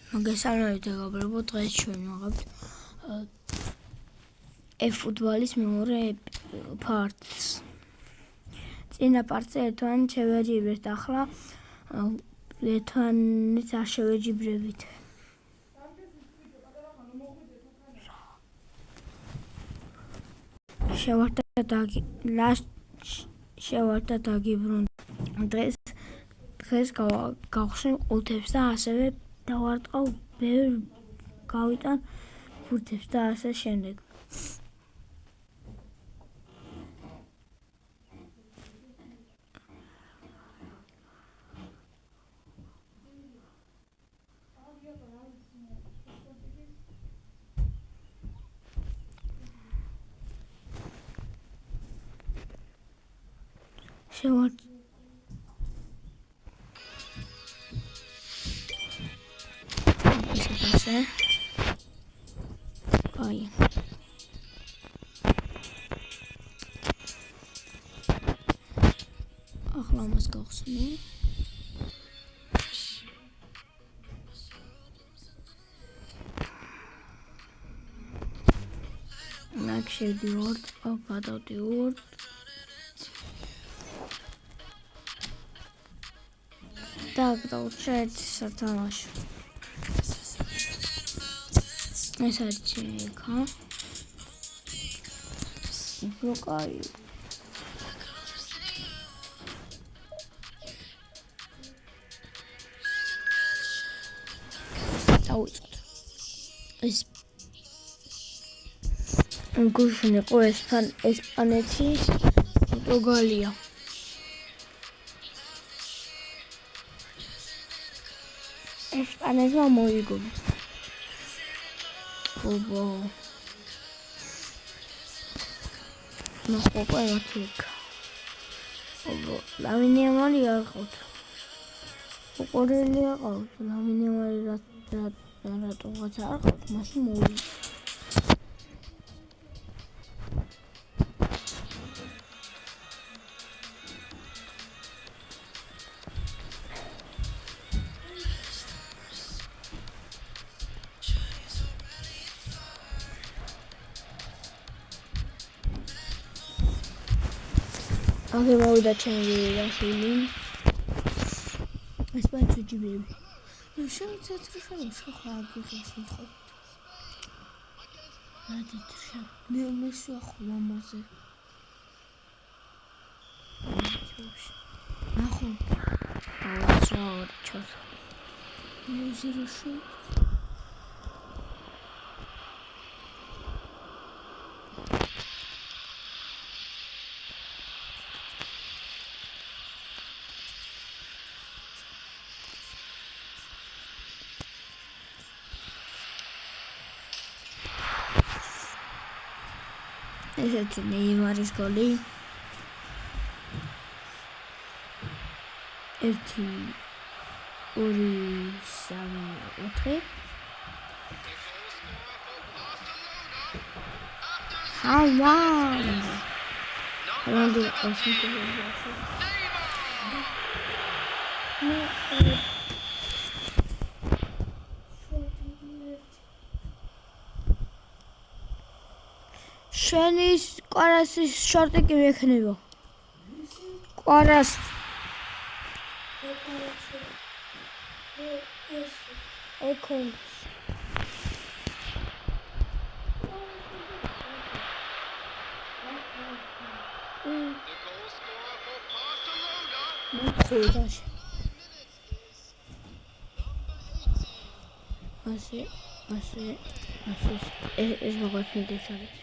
მოგესალმებით მეგობრებო, დღეს ჩვენ ვიღებთ F-ფუტბოლის მეორე პარტს. წინა პარტზე ერთმანეთს შევეჯიბრებთ, ახლა ერთმანეთს არ შევეჯიბრებით. შევართ და დაგიბრუნდეთ. დღეს გავხსნით ყუთებს და ასევე დავარტყავ ბევრ გავიტან ბურთებს და ასე შემდეგ. შევართ ასე. აი. ახლა მას გავხსნი. მაგ შევდივართ, გადავდივართ. Так, получается сатамаш. ეს არის ჩეკა. ბლოკაი. დავიწყოთ. ეს გუშინ იყო ესპანეთის პორტუგალია. ესპანეთმა მოიგო. ობო. ნახო ეკა. ობო, ლამინი ამალი არ ყავთ. უყურელი აყავთ, ლამინი ამალი რატომღაც არ ყავთ, მაშინ მოვიდა. Anche mowida c'è la film. Aspetta ci bevi. Non c'è un altro شخص خود. ندید شب. میشه خوام مازه. نخون. آوازار چرا. میشه روشی. ესეთი ნეიმარის გოლი 1 2 3 4 Haaland შენის კვარასის შორტი კი მექნება. კვარას ეკონ ეს მოგაფინდეს არის.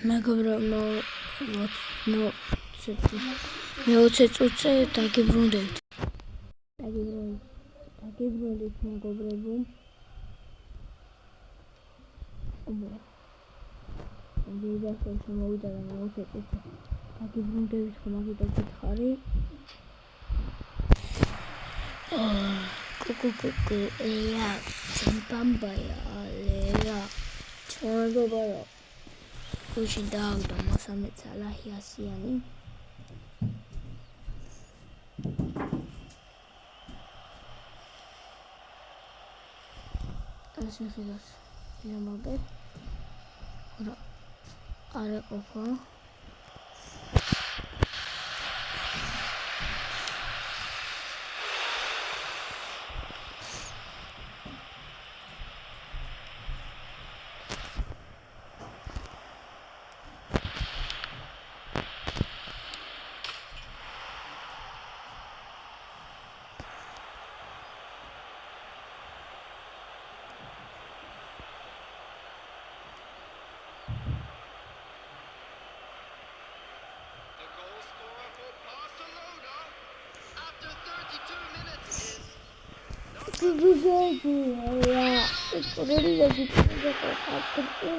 მეგობრებო, მე 20 წუთზე დაგიბრუნდებით. დაგიბრუნდით მეგობრებო. ვიდეო შემოვიდა და მოვუწევთ. დაგიბრუნდებით ხომ მაგიტო გითხარი. კუკუკუ ეა ჩემპამბაია ლერა ჩონდობარო გუშინ დააგდო მოსამე ცალაჰი ასიანი ეს მიხედავს იმაგე რა არა ყოფა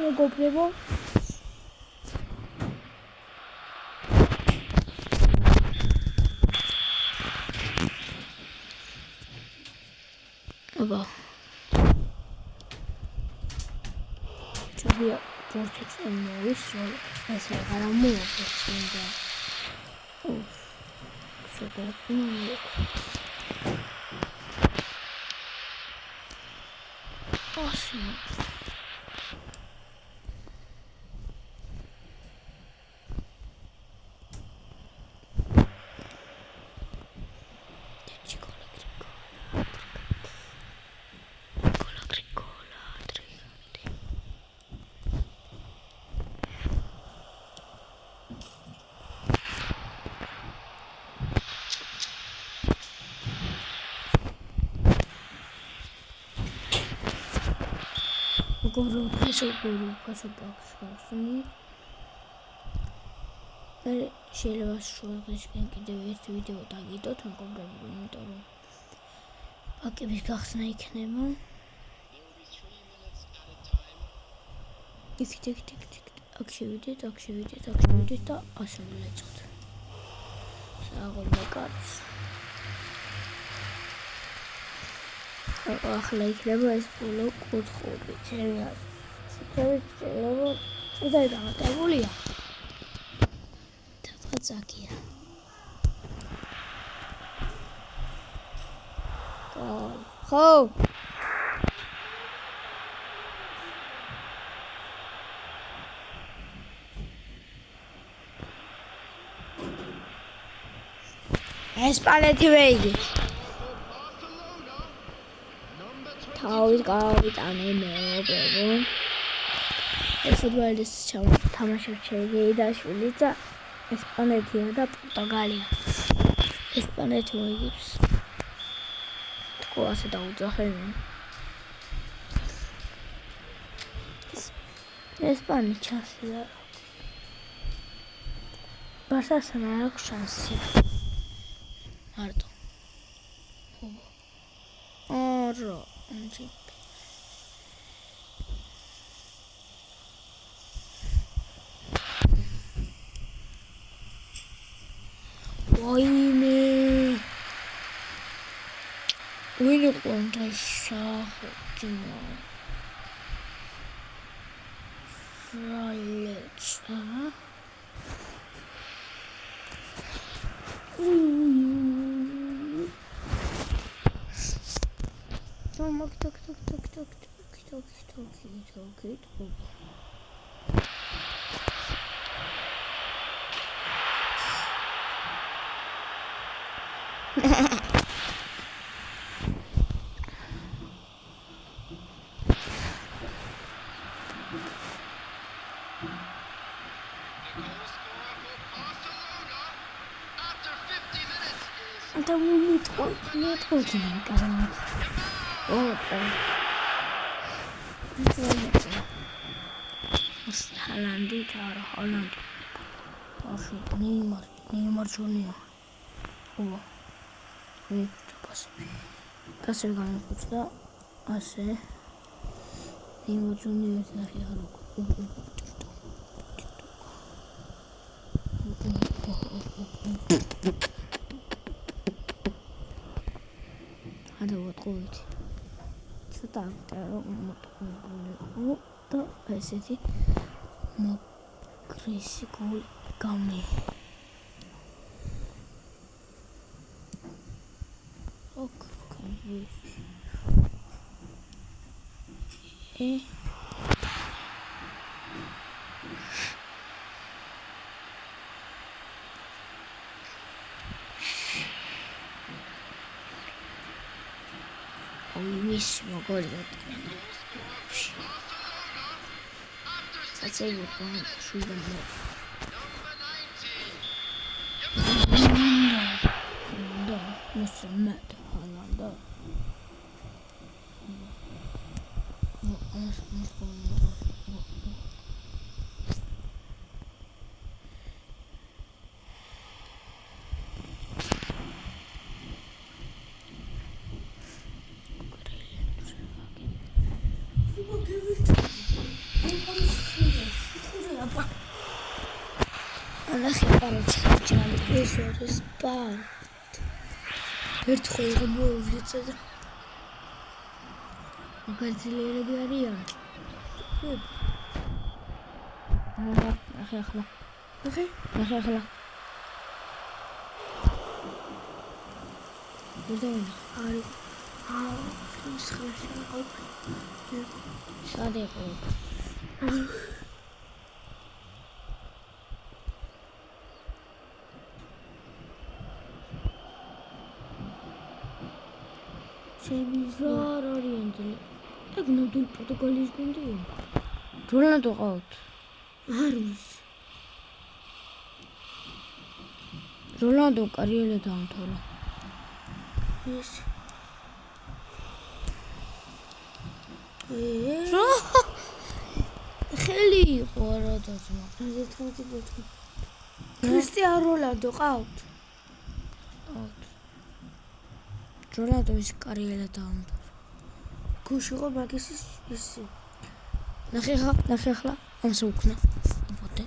მეგობრებო აბა ჩუბია პორტიც მოვისროლ ეს აღარ მოვაფრინდა შეგოწინე Awesome. Go paso box me. შეიძლება შუაგულისკენ კიდევ ერთ ვიდეო დაგიდოთ, მეგობრებო, იმიტომ რომ პაკების გახსნა იქნება. იქ აქ შევიდეთ და ასე ვიწყოთ. საღოლმე კარს. ახლა იქნება ეს ბოლო კუთხური. შეიძლება და დამატებულია. Takazaki. Go. Espaleti vegi. Თავის ანემეობებო. ეს ფუტბოლის თამაშობს შეიდაშვილი და ესპანეთია და პორტუგალია. ესპანეთი მოიგებს. თქო ასე დაუძახებენ. ესპანეთი ჩასია. ბარსასთან არ აქვს შანსი. მარტო. არა, ანჯი. Oime. We don't want to show tomorrow. Let's Ada muito cara. Opa. Haaland cara Haaland. Acho Neymar Junior. Opa. Muito possível. ასე გამოხუცდა ასე იმოძუნიეთ ნახე ახლა არა ვატყოვით ცოტა რომ და ესეთი მოკრისი გული გამი ოკ კამი Mis mogolio. Faccio sul bambino. No, non so mettere Hollanda. No, non so. ნახე პაროჩი ეს არის პართ ერთხელ იყო მოვიწყე და მაგალითელები არიან ნახე ახლა არის ის ხალხი Semizar orientali. Tak nodul Portugalis gundi. Rolando qavt. Arvis. Rolando კარიერა დაამთავრა. Yes. ხელი იყო რა დაძმა. ასე თქვი ბოთი. კრისტიანო როლანდო ყავთ. როლანდოს კარიერა დაამთავრა. გუშიყო მაგის ისი. ნახე ახლა ამსა უკნა. აბოდე.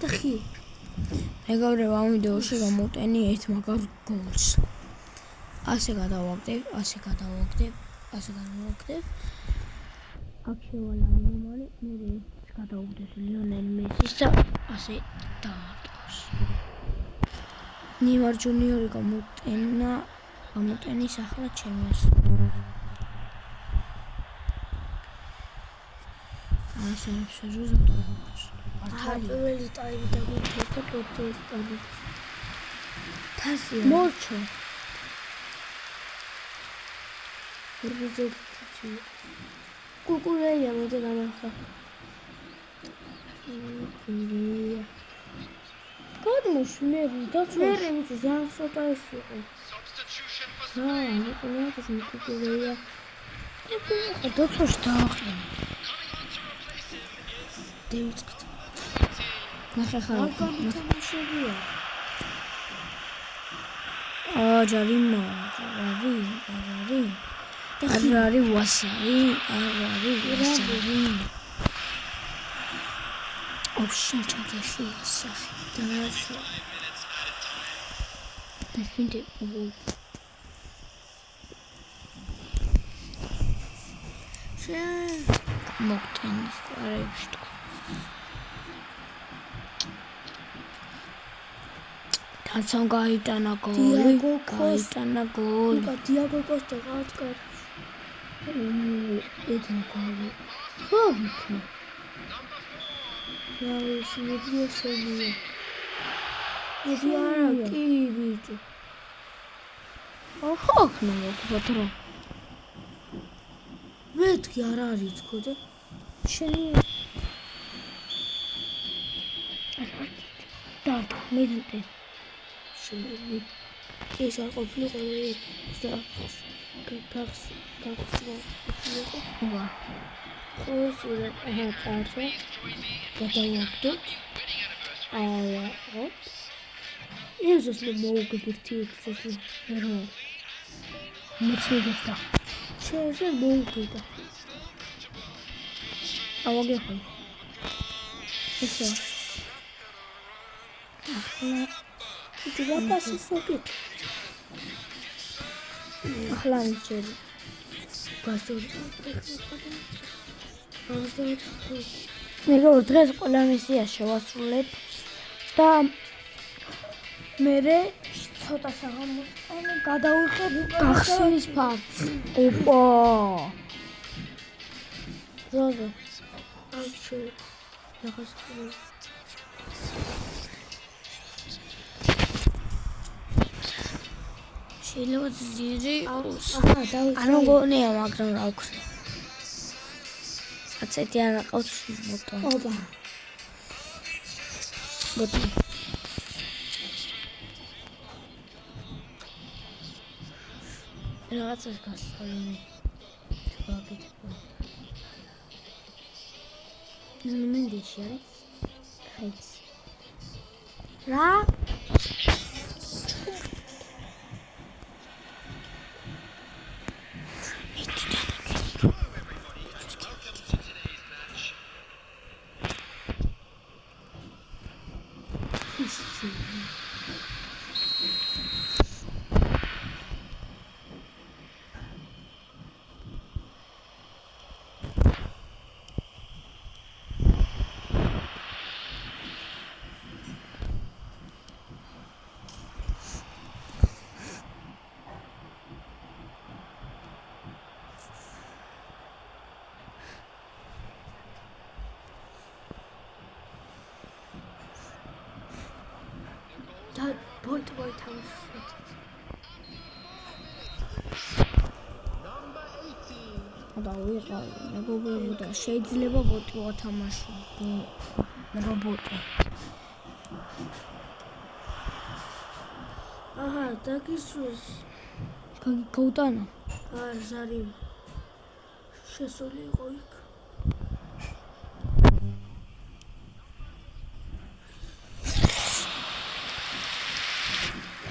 დახი. მეგობრებო, ამ ვიდეოში გამოვტენი ერთ მაგარ გოლს. ასე გადავაგდებ. აქ შევალა ნომერი, მე გადავაგდეს ლიონელ მესის და ასე დაატყოს. ნიმარ ჯუნიორი გამოტენის ახლა ჩემს. ასე შეჟუზოთ. პირველი ტაიმი დაგვითხოვა ტოტოსტანი. თასი. მორჩო. ვერბიზეთი. კუკურეია მე და გამახა. კუკურეია. Kadmış meri da çok. Meri güzel soda istiyor. Ha, ne kadar güzel kukureya. Da çok daha. David. Nasıl kaldı? Nasıl şey diyor? Jarima. Arari wasari. Option çekişi yasak. Dönüşü. Şimdi bu. Moktenis arayıştık. Tansan gaitana gol. Diego Costa gatkar. Edin gol. Hobby. Ya şimdi diyor söylüyor. Diyor ki bitti. Oh ne oldu patron? Vet ki ararız kodu. Şimdi. Tamam, neden? Şimdi geçer kopya koyuyor. Var. O süre artık. Kadar yaptık. Hop. ეზოს მოუგებირთი ეზოს რა მეცნიერთა შეიძლება მოუგებდა ავაგეხო ესე ახლა ჯუდა პასისოკი ახლა მიჭერი გასული მეგობრებო დღეს ყველა მისია შევასრულებ და მე ცოტა საღამოს გადავიხებ გახსნის ფართს ოპა ზოზო აიჩო ახას შეიძლება ძირი იყოს ანუ გონია მაგრამ რა აქვს აცეთი არა ყავს მოტო ოპა გოტი რაღაცას გასწავლინე ვაკეთებ ზმენდიში არის ხეც რა და ბოლტ მოითამაშეს და ვიყავი მეგობრებო და შეიძლება ბოტი ვათამაშო რობოტი აჰა დაგისვეს გაუტანა არ ზარი შესული იყო იქ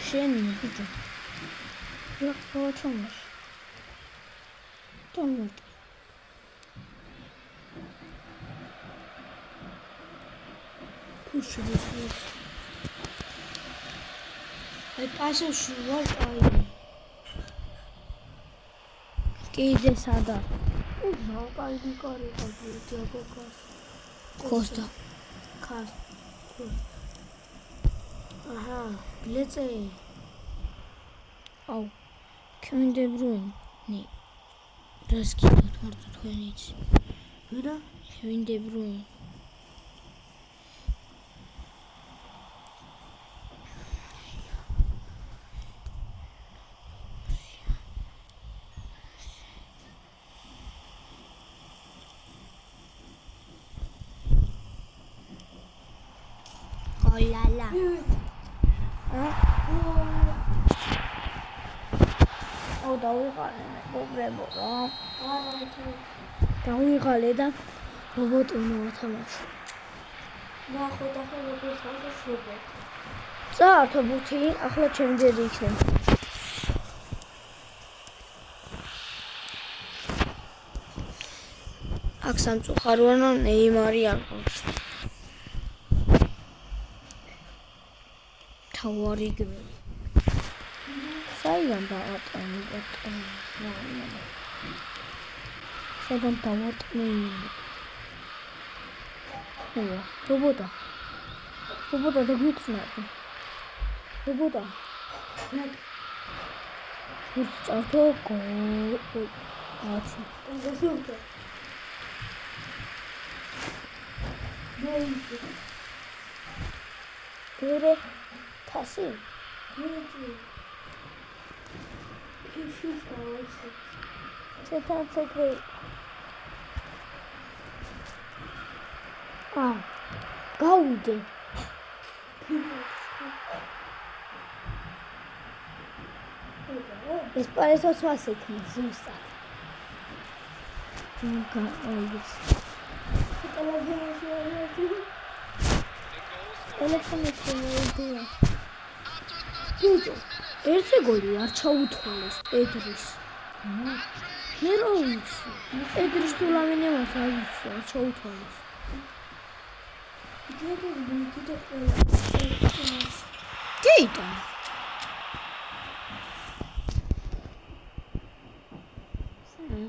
შენი ბიჭო რა ვათამაშ ტომატი ფუშის აი პასში ვარ აი კიდე სადა რა კაი კარი გაგვიწია კოკას კოსტა ქას აჰა ბლეწე აუ Kevin De Bruyne რას გიგოთ მარტო თქვენიც ვირა Kevin De Bruyne Olala. O დავიღალე მეგობრებო რა. დავიღალე და რობოტი უნდა ვათამაშო. ნახოთ ახლა როგორ თამაშობს რობოტი. წაართო ბუთი, ახლა ჩემი ძედი იქნება. აქ სამწუხაროა ნეიმარი არ ყავს. თავარი გები. საიდან დავატანე ბატონო? საიდან დავატანე? ო, რობოტა. რობოტა დაგვიწნადი. რობოტა. ვიწართო გო. აცი. გასულტა. გერე თასი. Çetin Gaude. Es parece otra sección, justa. Nunca oyes. Ele começou a ბიჭო, ერთი გოლი არ ჩაუთვალეს პედრის. მე რა ვიცი? პედრის თუ ლამინემას არ ვიცი, არ ჩაუთვალეს. გეიტა.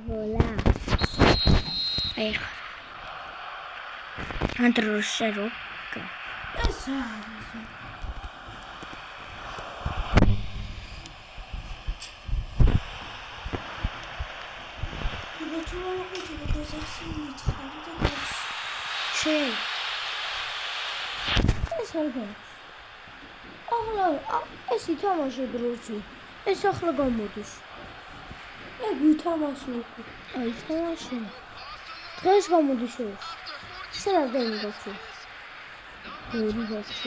Hola. Ეხა. Ანდროშეროკა. ეს არის. ეს არის. ახლა ეს ითამაშე დროზე. ეს ახლა გამოდის. ვითამაშე უკვე. აი თამაშე. დღეს გამოდის ეს. შენ რამდენი გაქვს? ორი გაქვს.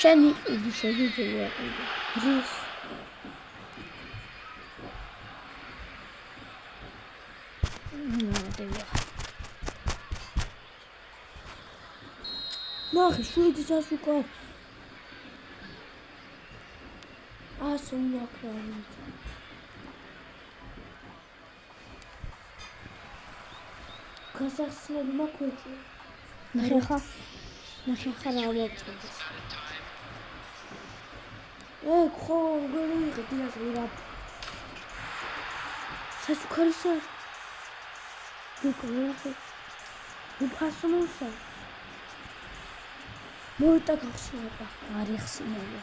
შენ იგი შეგვიძლია აყიდო. რის. ნახე, 7-ს უკა. უნდა ქარი. გასახსნელი მაქვეჭი. ნახე ხა რა მოწოდებს. ხო, გერიღე დილას ვირა. სასუქარისა. გეკროხე. უფასნოსა. მოიტა გახსნება. არ იხსნება.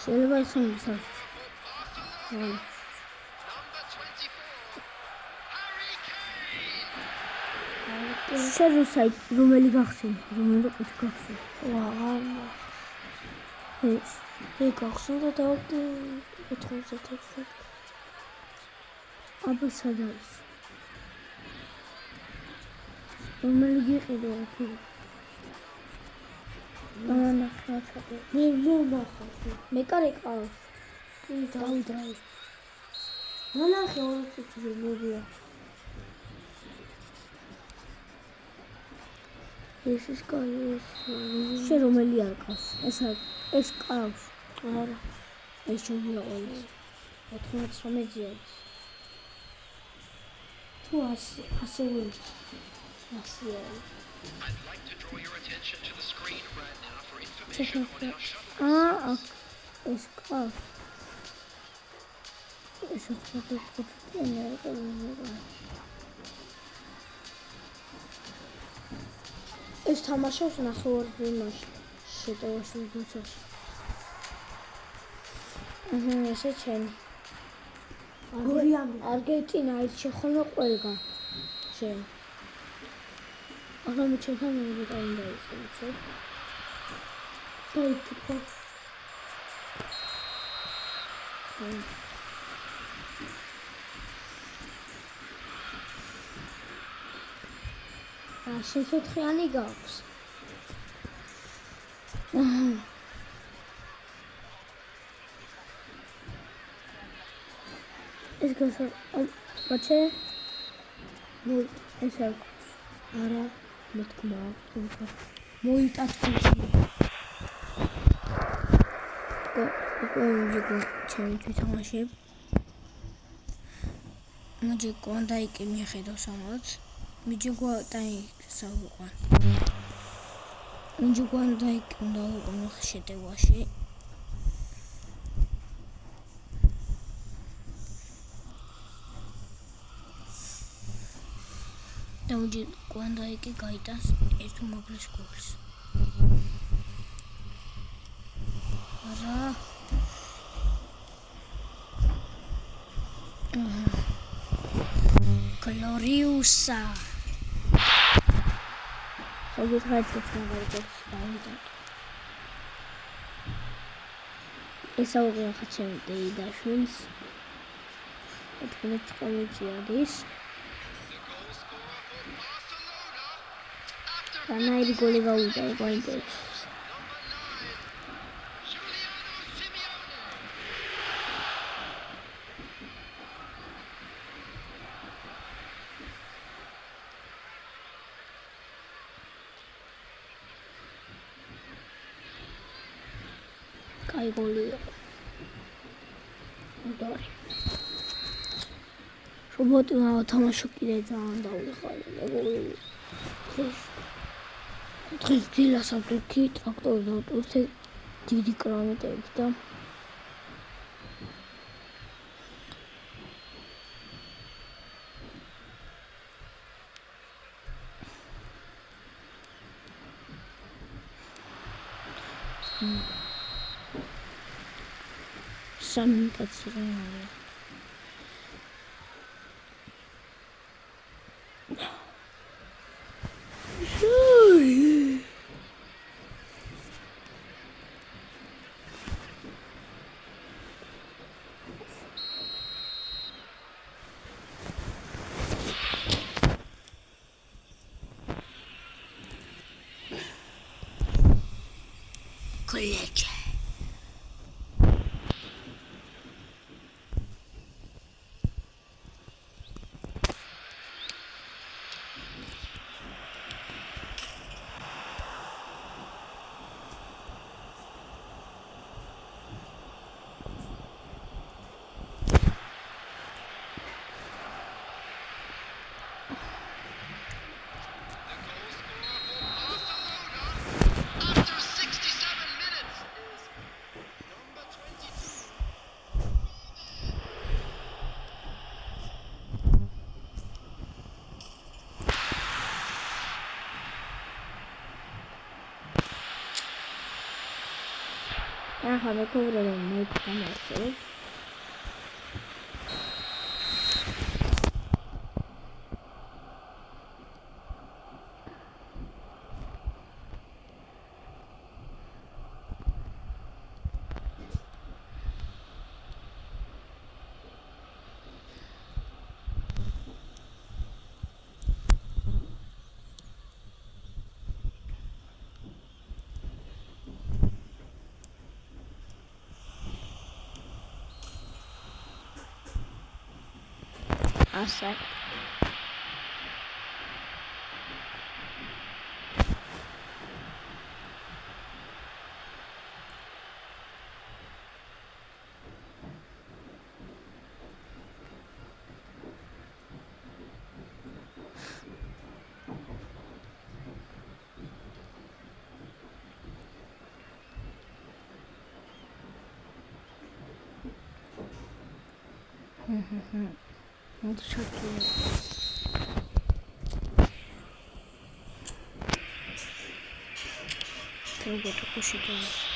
შეიძლება ისმის. შენ რომელი გახსენე? რომელი ყუთი გახსენე? აღარა. ეს გახსენდა და 96. აბა სად არის? რომელი გიყიდო აქ? ნახე. მე ნახე. მე კარეკავს. კი, დავიდრე. ნახე 2 წუთი მოვია. ეს ის კაი შე რომელი არ ყავს? ეს ყავს. არა. ეს შევია ყოველს. 99-ია. თუ ასე ვარ. ასია. ეს ყავს. ეს ეს თამაშობს ნახევარი იმაში შეტევაში უძოჩაში. ესე ჩემი. არგენტინა ირჩე ხოლმე ყველგან. შენ. აღარ მიჩვენე მე დაიწყო. დაიწყო. შეცოცხიანი გაქვს. ეს გაჩე ეს არა მე თქმა უნდა მოიტაცო უკვე ჩემი თვითამაშე მოდი კონდაიკი მიხედავს ამათ მიჯგვა დაი საუყვან მიჯგვა დაი უნდა უყო შეტევაში დაუჯი კონდაიკი გაიტანს ერთ მოგლის გოლს არა Gloriosa. Heute halt jetzt mal weiter weiter. Es auch noch ein bisschen da schöns. Und jetzt kommt ja das. Dann die Goal geholt. აი გოლი удარი რობოტი თამაშო კიდე ძალიან დავიხარე მეგობრები დღეს დილას ავდექი ტრაქტორი დავტვირთე დიდი კრამიტებით და სამი კაცი რა College. ახლა მეკობრებო მოიწამართო Asa. Oldu çok iyi. Tabii ki çok hoş ediyoruz.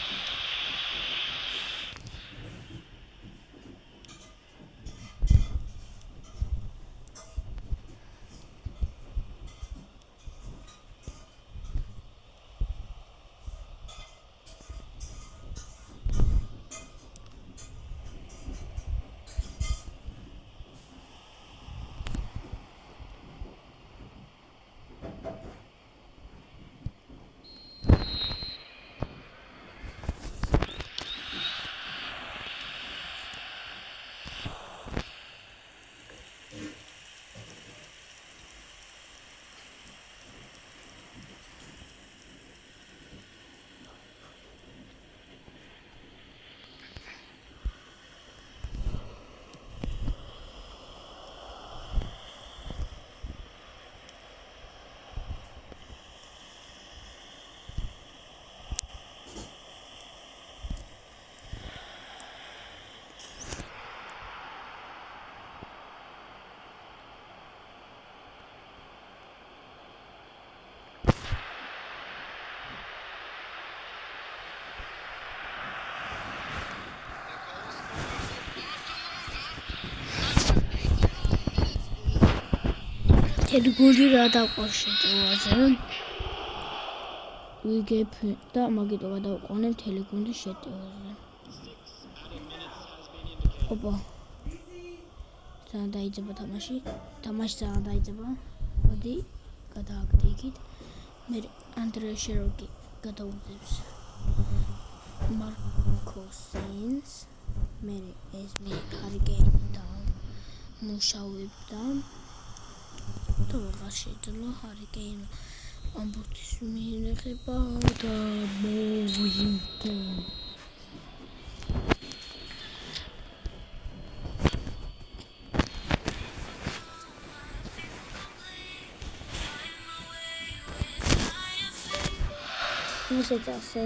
Telguli rada qo'shituvozim. Uyga da magitova da qo'nim telegundi shetuvozim. Opa. Sana daijaba tamashi. Tamash sana daijaba. Odi გადააგდიგით. მე ანდრე შეროკი გადაუძებს. მარკოსინს მე ეს მე კარგეინდა მუშაობდა. Τώρα შეიძლება ჰარიკეინი ამბოთის მიიღება და მოვიდა. ისეც ასე.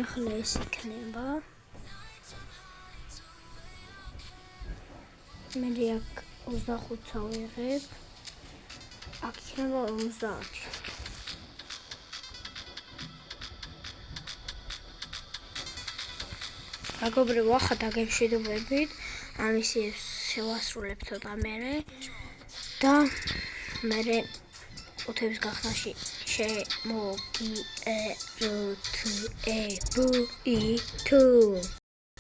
ახლა ეს იქნება. მე აქ 25-ს ავიღებ. აქ იქნება 50. მეგობრებო, ახლა დაგემშვიდობებით. ამის შევასრულებ ცოტა მერე და მერე უთების გახსნაში შემოგიერთებთ.